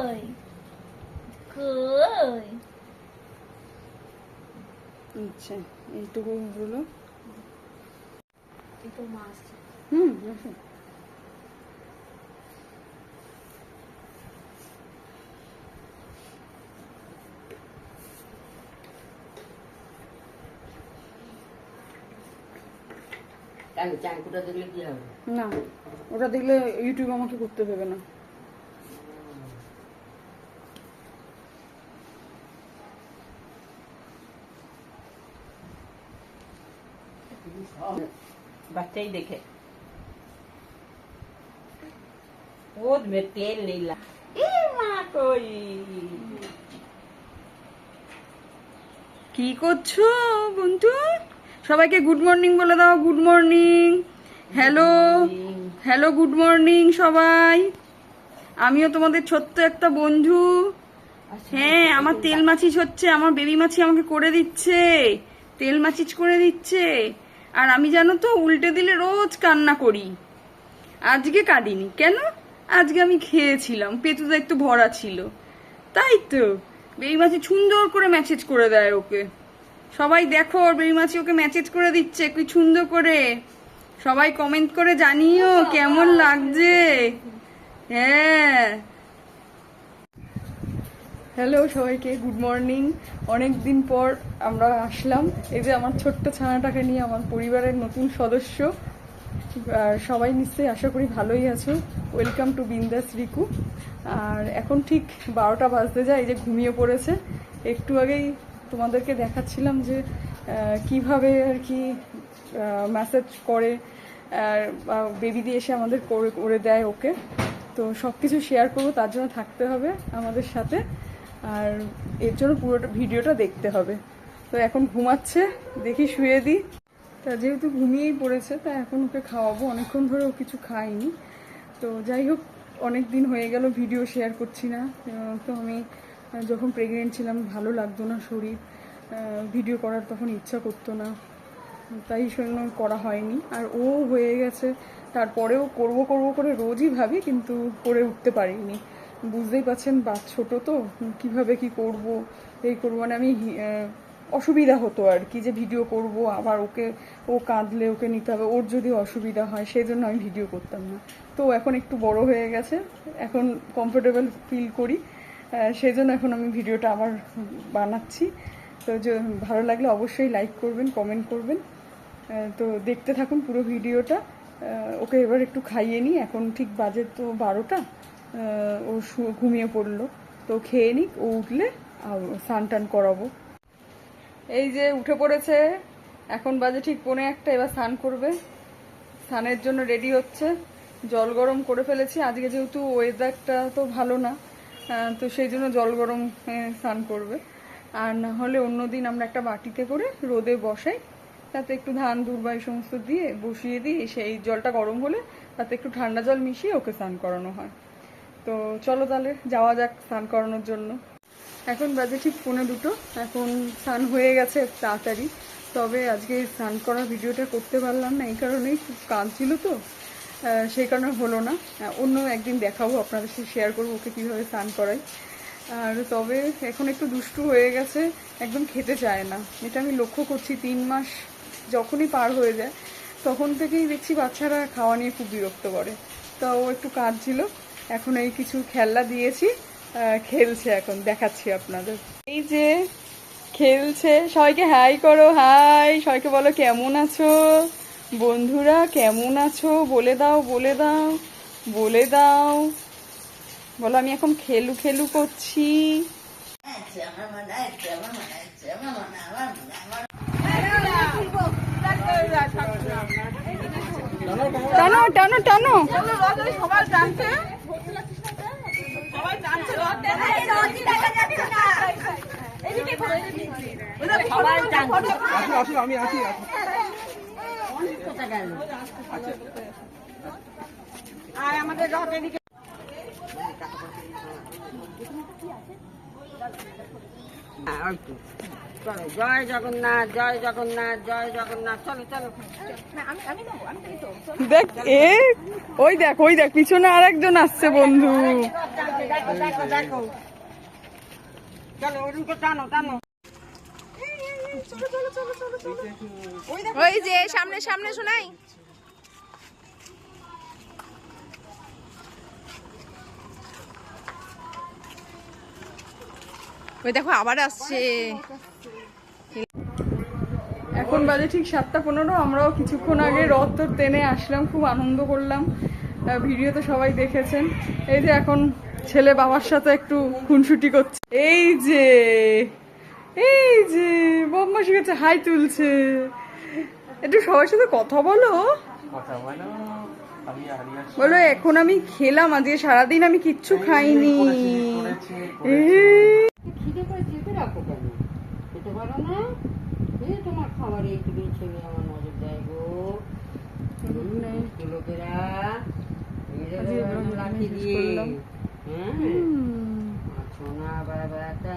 কই কই আচ্ছা এইটুকু হলো। একটু মাছ আসুন। না ওটা দেখলে ইউটিউব আমাকে করতে দেবে না। बच्चा ही देखे वो में तेल नहीं ला कोई কি করছো বন্ধু? সবাইকে গুড মর্নিং বলে দাও। Good morning. Hello hello good morning সবাই। আমিও তোমাদের ছোট্ট একটা বন্ধু। হ্যাঁ আমার তেল মাছিস হচ্ছে, আমার বেবি মাছি আমাকে করে দিচ্ছে, তেল মাছিস করে দিচ্ছে। আর আমি জানো তো উল্টে দিলে রোজ কান্না করি। আজকে কাঁদিনি কেন? আজকে আমি খেয়েছিলাম, পেটুটা একটু ভরা ছিল, তাই তো বেবি মাছি সুন্দর করে মেসেজ করে দেয় ওকে। সবাই দেখো ওর বেবি মাছি ওকে মেসেজ করে দিচ্ছে কি সুন্দর করে। সবাই কমেন্ট করে জানিও কেমন লাগছে। হ্যাঁ হ্যালো সবাইকে গুড মর্নিং। অনেক দিন পর আমরা আসলাম। এই যে আমার ছোট্ট ছানাটাকে নিয়ে, আমার পরিবারের নতুন সদস্য। আর সবাই নিশ্চয়ই আশা করি ভালোই আছো। ওয়েলকাম টু বিন্দাস রিকু। আর এখন ঠিক 12টা বাজতে যায়, এই যে ঘুমিয়ে পড়েছে। একটু আগেই তোমাদেরকে দেখাচ্ছিলাম যে কিভাবে আর কি ম্যাসেজ করে আর বেবি দিয়ে এসে আমাদের করে দেয় ওকে। তো সব কিছু শেয়ার করবো, তার জন্য থাকতে হবে আমাদের সাথে। আর এর জন্য পুরোটা ভিডিওটা দেখতে হবে। তো এখন ঘুমাচ্ছে, দেখি শুয়ে দিই। তা যেহেতু ঘুমিয়েই পড়েছে, তা এখন ওকে খাওয়াবো। অনেকক্ষণ ধরে ও কিছু খায়নি। তো যাই হোক, অনেক দিন হয়ে গেল ভিডিও শেয়ার করছি না। তো আমি যখন প্রেগনেন্ট ছিলাম ভালো লাগতো না শরীর, ভিডিও করার তখন ইচ্ছা করতো না, তাই জন্য করা হয়নি। আর ও হয়ে গেছে, তারপরেও করব করব করে রোজই ভাবি, কিন্তু করে উঠতে পারিনি। বুঝতেই পারছেন ছোটো তো, কিভাবে কি করব এই করবো, মানে আমি অসুবিধা হতো আর কি, যে ভিডিও করব আবার ওকে, ও কাঁদলে ওকে নিতে হবে, ওর যদি অসুবিধা হয় সেই জন্য আমি ভিডিও করতাম না। তো এখন একটু বড় হয়ে গেছে, এখন কমফোর্টেবল ফিল করি, সেই জন্য এখন আমি ভিডিওটা আবার বানাচ্ছি। তো ভালো লাগলে অবশ্যই লাইক করবেন, কমেন্ট করবেন। তো দেখতে থাকুন পুরো ভিডিওটা। ওকে এবার একটু খাইয়ে নিই। এখন ঠিক বাজে তো 12টা। ও ঘুমিয়ে পড়লো, তো খেয়ে নিক, ও উঠলে স্নান টান করাবো। এই যে উঠে পড়েছে, এখন বাজে ঠিক 1:45। এবার স্নান করবে, স্নানের জন্য রেডি হচ্ছে। জল গরম করে ফেলেছি, আজকে যেহেতু ওয়েদারটা তো ভালো না, তো সেই জন্য জল গরম স্নান করবে। আর না হলে অন্যদিন আমরা একটা বাটিতে করে রোদে বসাই, তাতে একটু ধান দূর্বা এই সমস্ত দিয়ে বসিয়ে দিই। সেই জলটা গরম হলে তাতে একটু ঠান্ডা জল মিশিয়ে ওকে স্নান করানো হয়। তো চলো তাহলে যাওয়া যাক স্নান করানোর জন্য। এখন বাজে ঠিক 1:45। এখন স্নান হয়ে গেছে তাড়াতাড়ি, তবে আজকে স্নান করার ভিডিওটা করতে পারলাম না, এই কারণেই খুব কাঁদছিল তো, সেই কারণে হলো না। অন্য একদিন দেখাবো, আপনাদের সাথে শেয়ার করবো ওকে কীভাবে স্নান করাই। আর তবে এখন একটু দুষ্টু হয়ে গেছে, একদম খেতে চায় না। এটা আমি লক্ষ্য করছি, 3 মাস যখনই পার হয়ে যায় তখন থেকেই দেখছি বাচ্চারা খাওয়া নিয়ে খুব বিরক্ত করে। তো ও একটু কাঁদছিল, এখন এই কিছু খেলনা দিয়েছি, খেলছে, এখন দেখাচ্ছি আপনাদের। এই যে খেলছে, সবাইকে হাই করো, হাই। সবাইকে বলো কেমন আছো বন্ধুরা, কেমন আছো বলে দাও, বলে দাও, বলে দাও, বলো আমি এখন খেলু খেলু করছি। টানো টানো টানো, সবাই জানছে, আমি আছি। আর আমাদের রথ এদিকে ওই তো। চলো, জয় জগন্নাথ, জয় জগন্নাথ, জয় জগন্নাথ, চলো চলো। দেখ ওই দেখ পিছনে আর একজন আসছে বন্ধু। দেখো দেখো, চলো ওরকম টানো টানো। ওই যে সামনে সামনে শোনাই। ওই দেখো আবার আসছে। এখন বাজে ঠিক 7:15। আমরাও কিছুক্ষণ আগে রথ টেনে আসলাম, খুব আনন্দ করলাম। ভিডিওতে সবাই দেখেছেন। এই যে এখন ছেলে বাবার সাথে একটু খুনসুটি করছে। এই যে বদমাশি কাছে হাই তুলছে। একটু সবার সাথে কথা বলো। বলো এখন আমি খেলাম, আজকে সারাদিন আমি কিচ্ছু খাইনি। খিদে করে চেপে রাখো কেন? খেতে পারো না? এই তোমার খাবার এইটুকু ছেলে আমার নজর দেয় গো। লোকেরা লাঠি দিয়ে। হ্যাঁ, সোনা বাবা।